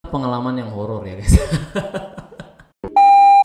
Pengalaman yang horor ya guys.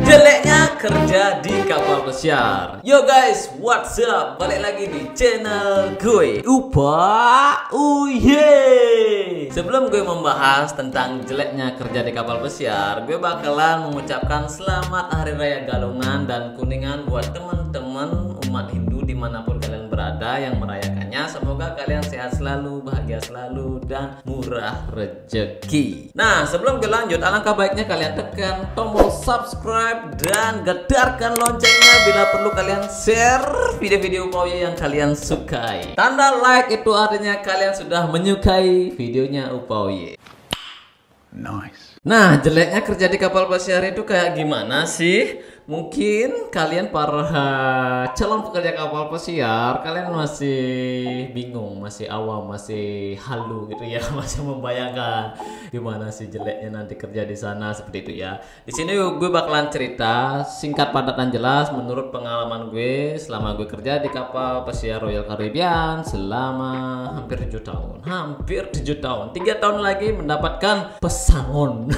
Jeleknya kerja di kapal pesiar. Yo guys, what's up? Balik lagi di channel gue, Upa Uye. Sebelum gue membahas tentang jeleknya kerja di kapal pesiar, gue bakalan mengucapkan selamat Hari Raya Galungan dan Kuningan buat teman-teman umat Hindu dimanapun kalian berada yang merayakannya. Semoga kalian sehat selalu, bahagia selalu, dan murah rezeki. Nah, sebelum gue lanjut, alangkah baiknya kalian tekan tombol subscribe dan getarkan loncengnya bila perlu kalian share video-video Upawiye yang kalian sukai. Tanda like itu artinya kalian sudah menyukai videonya Upawiye. Nice. Nah, jeleknya kerja di kapal pesiar itu kayak gimana sih? Mungkin kalian para calon pekerja kapal pesiar, kalian masih bingung, masih awam, masih halu gitu ya, masih membayangkan gimana sih jeleknya nanti kerja di sana seperti itu ya. Di sini gue bakalan cerita singkat, padat, dan jelas menurut pengalaman gue selama gue kerja di kapal pesiar Royal Caribbean selama hampir 7 tahun. Hampir 7 tahun. 3 tahun lagi mendapatkan pesangon.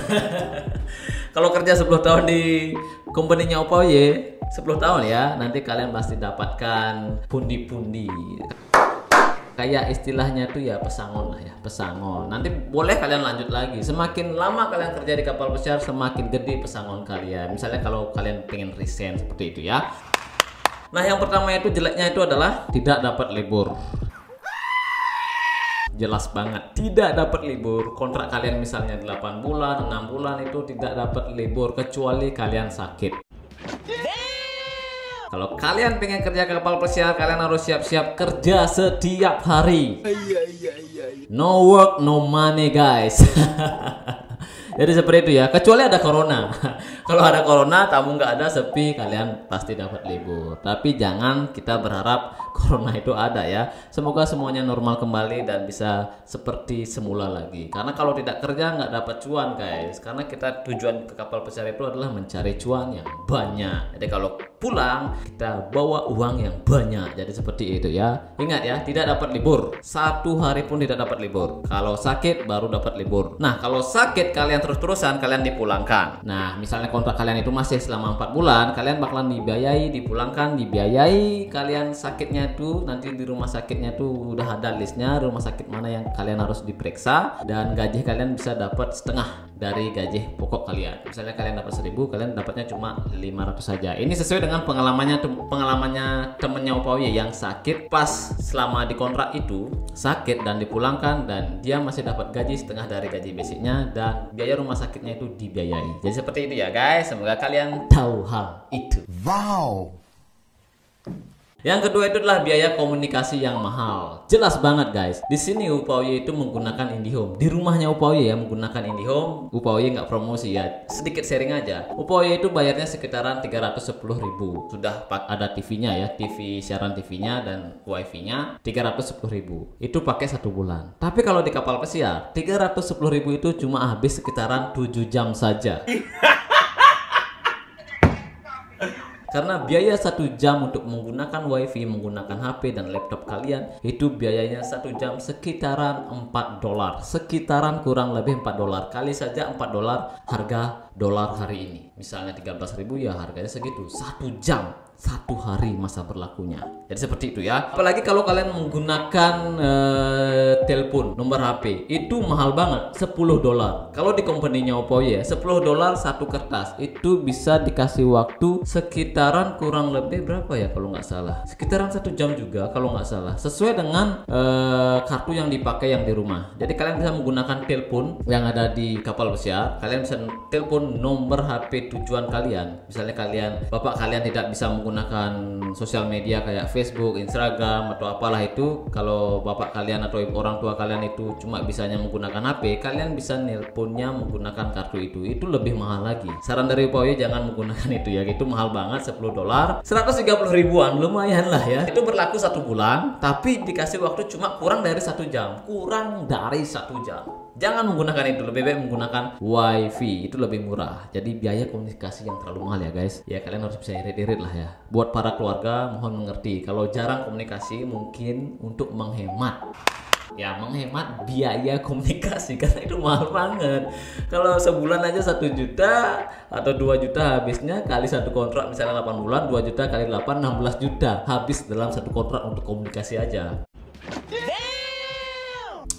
Kalau kerja 10 tahun di company-nya Upawiye, 10 tahun ya, nanti kalian pasti dapatkan pundi-pundi. Kayak istilahnya tuh ya pesangon lah ya, pesangon. Nanti boleh kalian lanjut lagi. Semakin lama kalian kerja di kapal pesiar, semakin gede pesangon kalian. Misalnya kalau kalian pengen resign seperti itu ya. Nah, yang pertama itu jeleknya itu adalah tidak dapat libur. Jelas banget, tidak dapat libur. Kontrak kalian misalnya 8 bulan, 6 bulan itu tidak dapat libur kecuali kalian sakit. Kalau kalian pengen kerja ke kapal pesiar, kalian harus siap-siap kerja setiap hari. No work, no money guys. Jadi seperti itu ya, kecuali ada corona. Kalau ada corona, tamu nggak ada, sepi, kalian pasti dapat libur. Tapi jangan kita berharap corona itu ada ya. Semoga semuanya normal kembali dan bisa seperti semula lagi. Karena kalau tidak kerja nggak dapat cuan guys. Karena kita tujuan ke kapal pesiar itu adalah mencari cuan yang banyak. Jadi kalau pulang kita bawa uang yang banyak. Jadi seperti itu ya. Ingat ya, tidak dapat libur. 1 hari pun tidak dapat libur. Kalau sakit baru dapat libur. Nah, kalau sakit kalian terus-terusan, kalian dipulangkan. Nah, misalnya kontrak kalian itu masih selama 4 bulan, kalian bakalan dibiayai, dipulangkan, dibiayai. Kalian sakitnya tuh nanti di rumah sakitnya tuh udah ada listnya, rumah sakit mana yang kalian harus diperiksa, dan gaji kalian bisa dapat setengah dari gaji pokok kalian. Misalnya kalian dapat 1000, kalian dapatnya cuma 500 saja. Ini sesuai dengan pengalamannya temennya Upawiye yang sakit pas selama di kontrak itu, sakit dan dipulangkan, dan dia masih dapat gaji setengah dari gaji basicnya, dan biaya rumah sakitnya itu dibiayai. Jadi seperti itu ya guys, semoga kalian tahu hal itu. Wow. Yang kedua itu adalah biaya komunikasi yang mahal. Jelas banget guys. Di sini Upawiye itu menggunakan IndiHome. Di rumahnya Upawiye ya menggunakan IndiHome. Upawiye nggak promosi ya. Sedikit sharing aja. Upawiye itu bayarnya sekitaran 310.000. Sudah ada TV-nya ya, TV siaran TV-nya dan WiFi-nya 310.000. Itu pakai 1 bulan. Tapi kalau di kapal pesiar 310.000 itu cuma habis sekitaran 7 jam saja. Karena biaya 1 jam untuk menggunakan wifi, menggunakan HP dan laptop kalian, itu biayanya 1 jam sekitaran $4. Sekitaran kurang lebih $4. Kali saja $4 harga dolar hari ini. Misalnya 13.000 ya harganya segitu. 1 jam, 1 hari masa berlakunya. Jadi seperti itu ya. Apalagi kalau kalian menggunakan telepon nomor HP, itu mahal banget, $10. Kalau di company-nya Upawiye, $10 satu kertas. Itu bisa dikasih waktu sekitaran kurang lebih berapa ya kalau nggak salah? Sekitaran 1 jam juga kalau nggak salah. Sesuai dengan kartu yang dipakai yang di rumah. Jadi kalian bisa menggunakan telepon yang ada di kapal pesiar. Kalian bisa telepon nomor HP tujuan kalian. Misalnya bapak kalian tidak bisa menggunakan sosial media kayak Facebook, Instagram atau apalah itu, kalau bapak kalian atau orang tua kalian itu cuma bisanya menggunakan HP, kalian bisa nelponnya menggunakan kartu itu. Itu lebih mahal lagi. Saran dari Upawiye jangan menggunakan itu ya. Itu mahal banget, $10, 130 ribuan, lumayan lah ya. Itu berlaku 1 bulan, tapi dikasih waktu cuma kurang dari 1 jam. Kurang dari 1 jam. Jangan menggunakan itu, lebih baik menggunakan wifi, itu lebih murah. Jadi biaya komunikasi yang terlalu mahal ya guys. Ya kalian harus bisa irit-irit lah ya. Buat para keluarga mohon mengerti, kalau jarang komunikasi mungkin untuk menghemat. ya menghemat biaya komunikasi karena itu mahal banget. Kalau sebulan aja 1 juta atau 2 juta habisnya kali satu kontrak misalnya 8 bulan, 2 juta kali 8 16 juta habis dalam satu kontrak untuk komunikasi aja.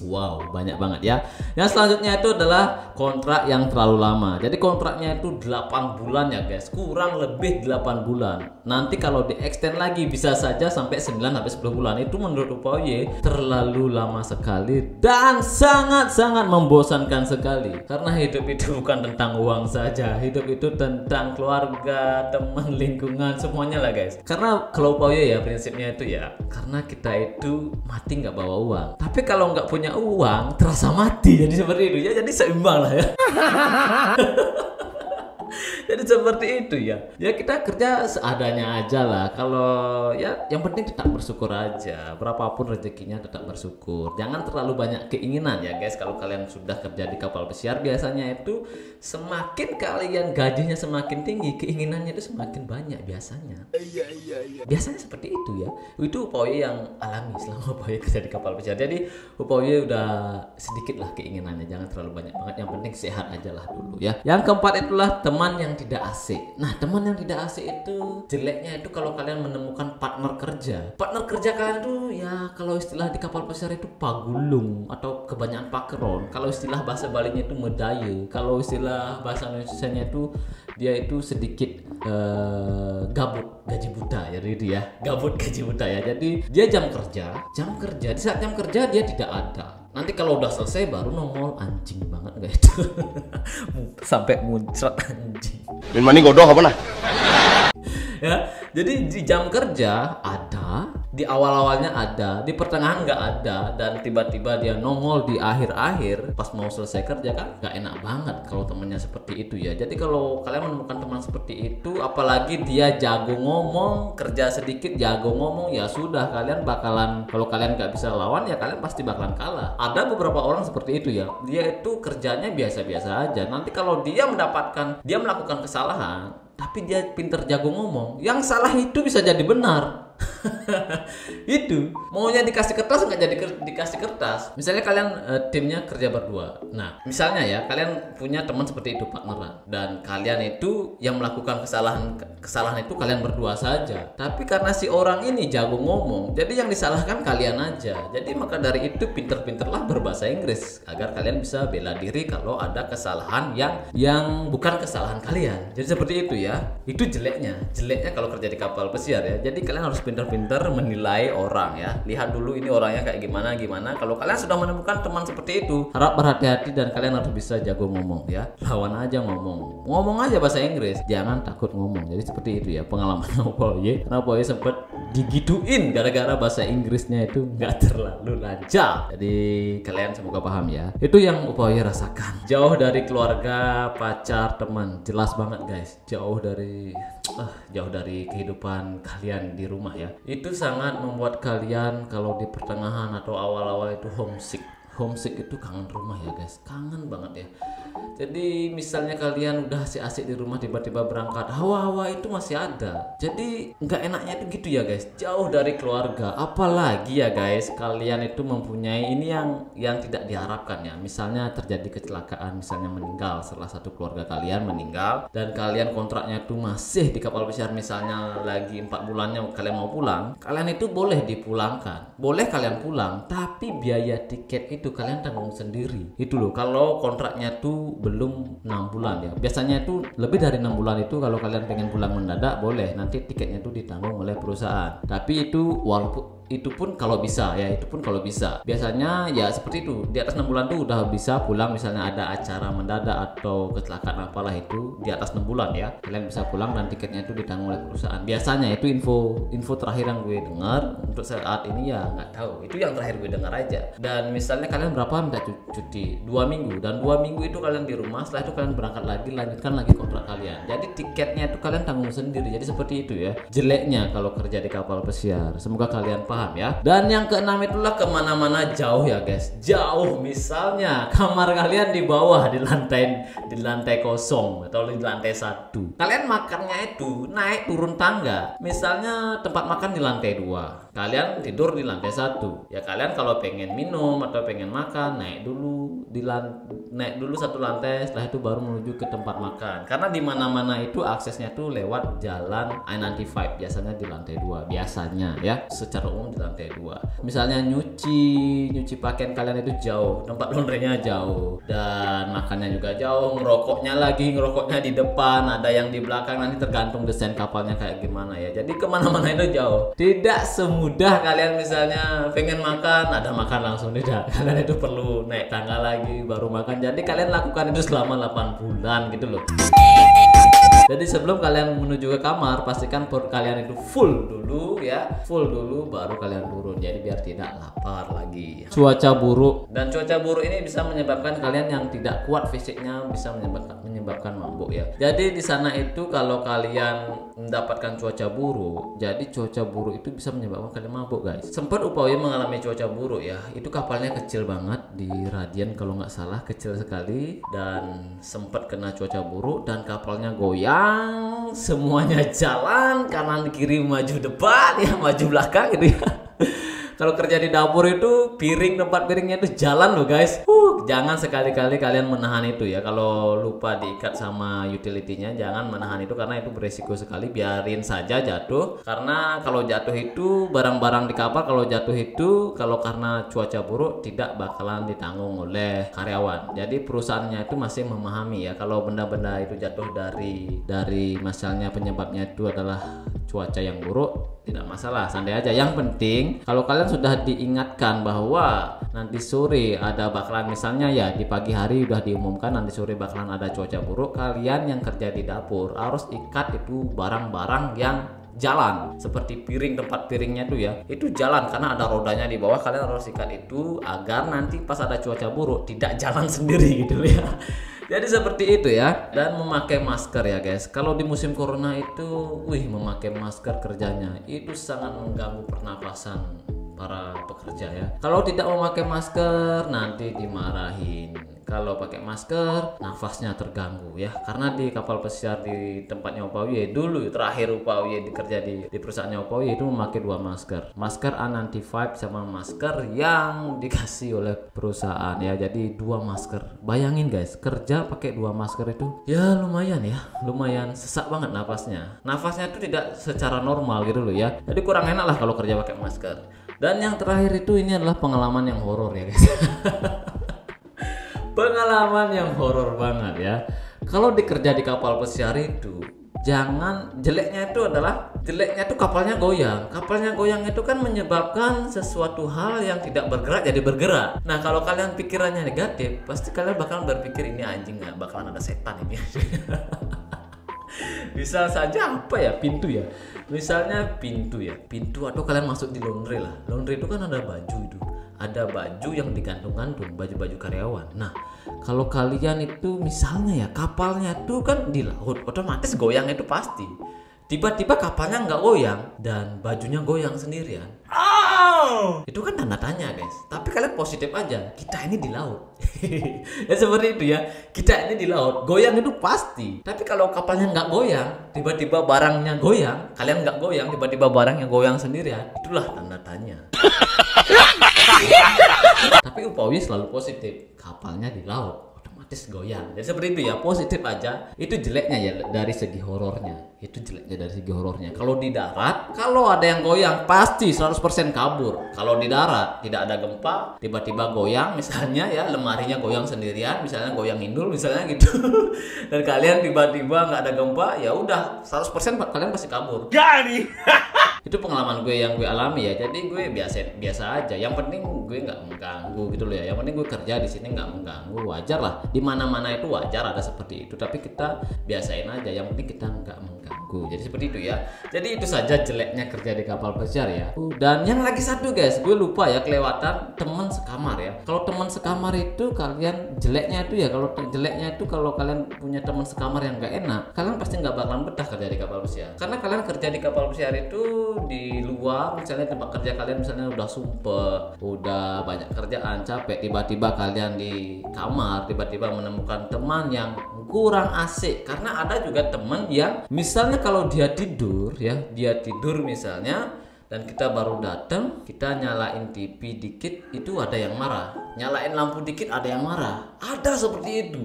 Wow, banyak banget ya. Yang selanjutnya itu adalah kontrak yang terlalu lama. Jadi kontraknya itu 8 bulan ya guys, kurang lebih 8 bulan. Nanti kalau di extend lagi bisa saja sampai 9 sampai 10 bulan. Itu menurut Upoye terlalu lama sekali dan sangat-sangat membosankan sekali. Karena hidup itu bukan tentang uang saja. Hidup itu tentang keluarga, teman, lingkungan, semuanya lah guys. Karena kalau Upoye ya prinsipnya itu ya, karena kita itu mati nggak bawa uang. Tapi kalau nggak punya uang terasa mati, jadi seperti itu ya, jadi seimbang lah ya. Jadi seperti itu ya. Ya kita kerja seadanya aja lah. Kalau ya yang penting tetap bersyukur aja. Berapapun rezekinya tetap bersyukur. Jangan terlalu banyak keinginan ya guys. Kalau kalian sudah kerja di kapal pesiar biasanya itu semakin kalian gajinya semakin tinggi, keinginannya itu semakin banyak biasanya. Biasanya seperti itu ya. Itu Upoye yang alami selama Upoye kerja di kapal pesiar. Jadi Upoye udah sedikit lah keinginannya. Jangan terlalu banyak banget. Yang penting sehat aja lah dulu ya. Yang keempat itulah teman yang tidak asik. Nah, teman yang tidak asik itu jeleknya itu kalau kalian menemukan partner kerja. Partner kerja kalian tuh ya kalau istilah di kapal pesiar itu pagulung atau kebanyakan pakeron. Kalau istilah bahasa Balinya itu medaya. Kalau istilah bahasa Indonesianya itu dia itu sedikit gabut gaji buta ya, itu ya. Gabut gaji buta ya. Jadi dia jam kerja di saat jam kerja dia tidak ada. Nanti kalau udah selesai baru nongol, anjing banget gak itu. Sampai muncrat anjing. Min mani godoh apa nah? Ya, jadi di jam kerja ada, di awal-awalnya ada, di pertengahan nggak ada, dan tiba-tiba dia nongol di akhir-akhir pas mau selesai kerja kan nggak enak banget kalau temennya seperti itu ya. Jadi kalau kalian menemukan teman seperti itu, apalagi dia jago ngomong, kerja sedikit jago ngomong, ya sudah kalian bakalan, kalau kalian nggak bisa lawan ya kalian pasti bakalan kalah. Ada beberapa orang seperti itu ya, dia itu kerjanya biasa-biasa aja. Nanti kalau dia melakukan kesalahan tapi dia pinter jago ngomong, yang salah itu bisa jadi benar. Itu maunya dikasih kertas nggak jadi dikasih kertas. Misalnya kalian timnya kerja berdua. Nah misalnya ya kalian punya teman seperti itu partneran, dan kalian itu yang melakukan kesalahan itu kalian berdua saja. Tapi karena si orang ini jago ngomong, jadi yang disalahkan kalian aja. Jadi maka dari itu pinter-pinterlah berbahasa Inggris agar kalian bisa bela diri kalau ada kesalahan yang bukan kesalahan kalian. Jadi seperti itu ya. Itu jeleknya kalau kerja di kapal pesiar ya. Jadi kalian harus pintar-pintar menilai orang ya. Lihat dulu ini orangnya kayak gimana. Kalau kalian sudah menemukan teman seperti itu, harap berhati-hati dan kalian harus bisa jago ngomong ya. Lawan aja ngomong aja bahasa Inggris, jangan takut ngomong. Jadi seperti itu ya pengalaman Upoye. Karena Upoye sempat digituin gara-gara bahasa Inggrisnya itu nggak terlalu lancar. Jadi kalian semoga paham ya. Itu yang Upoye rasakan. Jauh dari keluarga, pacar, teman, jelas banget guys. Jauh dari kehidupan kalian di rumah ya. Itu sangat membuat kalian kalau di pertengahan atau awal-awal itu homesick itu kangen rumah ya guys, kangen banget ya. Jadi misalnya kalian udah asik-asik di rumah tiba-tiba berangkat, hawa-hawa itu masih ada. Jadi nggak enaknya itu gitu ya guys, jauh dari keluarga. Apalagi ya guys, kalian itu mempunyai ini yang tidak diharapkan ya. Misalnya terjadi kecelakaan, misalnya meninggal, salah satu keluarga kalian meninggal dan kalian kontraknya itu masih di kapal pesiar, misalnya lagi 4 bulannya kalian mau pulang, kalian itu boleh dipulangkan, boleh kalian pulang, tapi biaya tiket itu kalian tanggung sendiri. Itu loh, kalau kontraknya tuh belum 6 bulan ya. Biasanya itu lebih dari 6 bulan itu kalau kalian pengen pulang mendadak boleh, nanti tiketnya itu ditanggung oleh perusahaan. Tapi itu itu pun kalau bisa ya, biasanya ya seperti itu, di atas 6 bulan tuh udah bisa pulang. Misalnya ada acara mendadak atau kecelakaan apalah, itu di atas 6 bulan ya kalian bisa pulang dan tiketnya itu ditanggung oleh perusahaan. Biasanya itu info terakhir yang gue dengar. Untuk saat ini ya nggak tahu, itu yang terakhir gue dengar aja. Dan misalnya kalian berapa minta cuti 2 minggu, dan 2 minggu itu kalian di rumah, setelah itu kalian berangkat lagi, lanjutkan lagi kontrak kalian. Jadi tiketnya itu kalian tanggung sendiri. Jadi seperti itu ya jeleknya kalau kerja di kapal pesiar. Semoga kalian paham ya. Dan yang keenam itulah kemana-mana jauh ya guys. Jauh, misalnya kamar kalian di bawah di lantai kosong atau di lantai 1. Kalian makannya itu naik turun tangga. Misalnya tempat makan di lantai 2, kalian tidur di lantai 1. Ya kalian kalau pengen minum atau pengen makan naik dulu satu lantai, setelah itu baru menuju ke tempat makan. Karena di mana-mana itu aksesnya tuh lewat jalan I-95, biasanya di lantai 2 biasanya ya, secara umum di lantai 2. Misalnya nyuci pakaian kalian itu jauh, tempat laundrynya jauh, dan makannya juga jauh, ngerokoknya di depan, ada yang di belakang, nanti tergantung desain kapalnya kayak gimana ya. Jadi kemana-mana itu jauh. Tidak semudah kalian misalnya pengen makan, ada makan langsung, tidak. Kalian itu perlu naik tangga lagi baru makan. Jadi kalian lakukan itu selama 8 bulan gitu loh. Jadi sebelum kalian menuju ke kamar, pastikan perut kalian itu full dulu ya, full dulu baru kalian turun. Jadi biar tidak lapar lagi. Cuaca buruk, dan cuaca buruk ini bisa menyebabkan kalian yang tidak kuat fisiknya, bisa menyebabkan mabuk ya. Jadi di sana itu kalau kalian mendapatkan cuaca buruk, jadi cuaca buruk itu bisa menyebabkan kalian mabuk guys. Sempat Upawi mengalami cuaca buruk ya. Itu kapalnya kecil banget di Radian kalau nggak salah, kecil sekali, dan sempat kena cuaca buruk dan kapalnya goyang. Semuanya jalan kanan kiri maju depan ya, maju belakang gitu ya. Kalau kerja di dapur itu tempat piringnya itu jalan loh guys. Jangan sekali-kali kalian menahan itu ya. Kalau lupa diikat sama utility-nya, jangan menahan itu karena itu beresiko sekali. Biarin saja jatuh. Karena kalau jatuh itu barang-barang di kapal, kalau jatuh itu kalau karena cuaca buruk tidak bakalan ditanggung oleh karyawan. Jadi perusahaannya itu masih memahami ya, kalau benda-benda itu jatuh dari misalnya penyebabnya itu adalah cuaca yang buruk, tidak masalah, santai aja. Yang penting kalau kalian sudah diingatkan bahwa nanti sore ada bakalan, misalnya ya di pagi hari udah diumumkan nanti sore bakalan ada cuaca buruk, kalian yang kerja di dapur harus ikat itu barang-barang yang jalan, seperti piring, tempat piringnya tuh ya, itu jalan karena ada rodanya di bawah. Kalian harus ikat itu agar nanti pas ada cuaca buruk tidak jalan sendiri gitu ya. Jadi seperti itu ya. Dan memakai masker ya guys. Kalau di musim corona itu, memakai masker kerjanya itu sangat mengganggu pernapasan para pekerja ya. Kalau tidak memakai masker nanti dimarahin. Kalau pakai masker nafasnya terganggu ya. Karena di kapal pesiar di tempatnya Upawi dulu terakhir Upawi kerja di perusahaannya Upawi itu memakai 2 masker. Masker N95 sama masker yang dikasih oleh perusahaan ya. Jadi 2 masker. Bayangin guys, kerja pakai 2 masker itu ya lumayan ya. Lumayan sesak banget nafasnya. Nafasnya itu tidak secara normal gitu loh ya. Jadi kurang enak lah kalau kerja pakai masker. Dan yang terakhir itu ini adalah pengalaman yang horor ya guys. Pengalaman yang horor banget ya. Kalau dikerja di kapal pesiar itu, jeleknya itu kapalnya goyang. Kapalnya goyang itu kan menyebabkan sesuatu hal yang tidak bergerak jadi bergerak. Nah kalau kalian pikirannya negatif, pasti kalian bakalan berpikir ini anjing nggak bakalan ada setan ini. Bisa saja apa ya, pintu ya. Misalnya pintu atau kalian masuk di laundry lah. Laundry itu kan ada baju itu. Ada baju yang digantung-gantung, baju-baju karyawan. Nah, kalau kalian itu misalnya ya kapalnya tuh kan di laut, otomatis goyang itu pasti. Tiba-tiba kapalnya nggak goyang dan bajunya goyang sendirian. Itu kan tanda tanya guys. Tapi kalian positif aja, kita ini di laut. Ya seperti itu ya, kita ini di laut, goyang itu pasti. Tapi kalau kapalnya nggak goyang, tiba-tiba barangnya goyang, kalian nggak goyang, tiba-tiba barangnya goyang sendirian, itulah tanda tanya. Tapi Upawi selalu positif, kapalnya di laut otomatis goyang. Jadi seperti itu ya, positif aja. Itu jeleknya ya dari segi horornya. Kalau di darat, kalau ada yang goyang pasti 100% kabur. Kalau di darat tidak ada gempa, tiba-tiba goyang misalnya ya, lemarinya goyang sendirian, misalnya goyang indul misalnya gitu. Dan kalian tiba-tiba nggak ada gempa, ya udah 100% kalian pasti kabur. Jadi itu pengalaman gue yang gue alami ya. Jadi gue biasa aja. Yang penting gue nggak mengganggu gitu loh ya. Yang penting gue kerja di sini nggak mengganggu, wajar lah. Di mana-mana itu wajar ada seperti itu. Tapi kita biasain aja. Yang penting kita nggak mengganggu menurutku. Jadi seperti itu ya. Jadi itu saja jeleknya kerja di kapal pesiar ya. Dan yang lagi satu guys, gue lupa ya, kelewatan teman sekamar ya. Kalau teman sekamar itu kalian jeleknya itu ya, kalau jeleknya itu kalau kalian punya teman sekamar yang gak enak, kalian pasti nggak bakalan betah kerja di kapal pesiar. Karena kalian kerja di kapal pesiar itu di luar, misalnya tempat kerja kalian misalnya udah sumpah, udah banyak kerjaan, capek, tiba-tiba kalian di kamar tiba-tiba menemukan teman yang kurang asik. Karena ada juga teman yang misalnya kalau dia tidur ya, dia tidur misalnya dan kita baru datang, kita nyalain TV dikit itu ada yang marah, nyalain lampu dikit ada yang marah, ada seperti itu.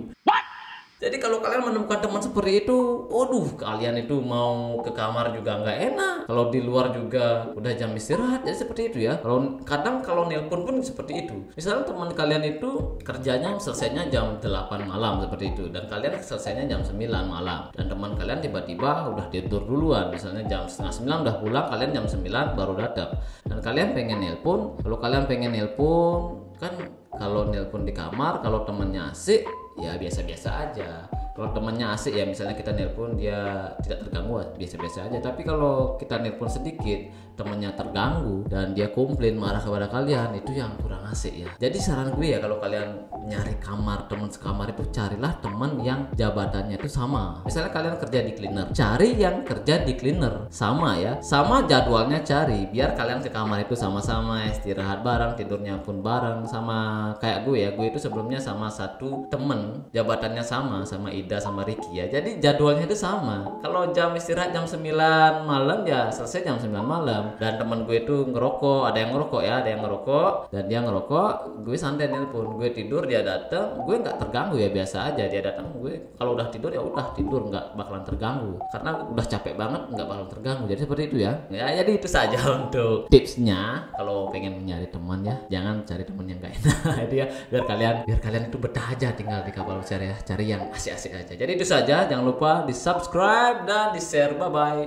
Jadi kalau kalian menemukan teman seperti itu, waduh, kalian itu mau ke kamar juga nggak enak. Kalau di luar juga udah jam istirahat, jadi seperti itu ya. Kalau nelpon pun seperti itu. Misalnya teman kalian itu kerjanya selesainya jam 8 malam seperti itu, dan kalian selesainya jam 9 malam. Dan teman kalian tiba-tiba udah tidur duluan, misalnya jam setengah 9 udah pulang, kalian jam 9 baru datang. Dan kalian pengen nelpon, kalau kalian pengen nelpon kan, kalau nelpon di kamar, kalau temennya asik ya biasa-biasa aja. Kalau temannya asik ya misalnya kita nelpon dia tidak terganggu, biasa-biasa aja. Tapi kalau kita nelpon sedikit temannya terganggu dan dia komplain marah kepada kalian, itu yang kurang asik ya. Jadi saran gue ya, kalau kalian nyari kamar teman sekamar itu carilah teman yang jabatannya itu sama. Misalnya kalian kerja di cleaner, cari yang kerja di cleaner sama ya, sama jadwalnya cari, biar kalian ke kamar itu sama-sama istirahat bareng, tidurnya pun bareng. Sama kayak gue ya, gue itu sebelumnya sama satu temen jabatannya sama Ida sama Ricky ya, jadi jadwalnya itu sama. Kalau jam istirahat jam 9 malam ya selesai jam 9 malam. Dan temen gue itu ngerokok, ada yang ngerokok ya, ada yang ngerokok, dan dia ngerokok, gue santai nelpon, gue tidur dia datang, gue nggak terganggu ya, biasa aja. Dia datang, gue kalau udah tidur ya udah tidur, nggak bakalan terganggu karena udah capek banget, nggak bakalan terganggu. Jadi seperti itu ya. Jadi itu saja untuk tipsnya. Kalau pengen nyari teman ya, jangan cari teman yang nggak enak. Jadi ya biar kalian itu betah aja tinggal di kapal pesiar ya, cari yang asik-asik aja. Jadi itu saja, jangan lupa di subscribe dan di share. Bye bye.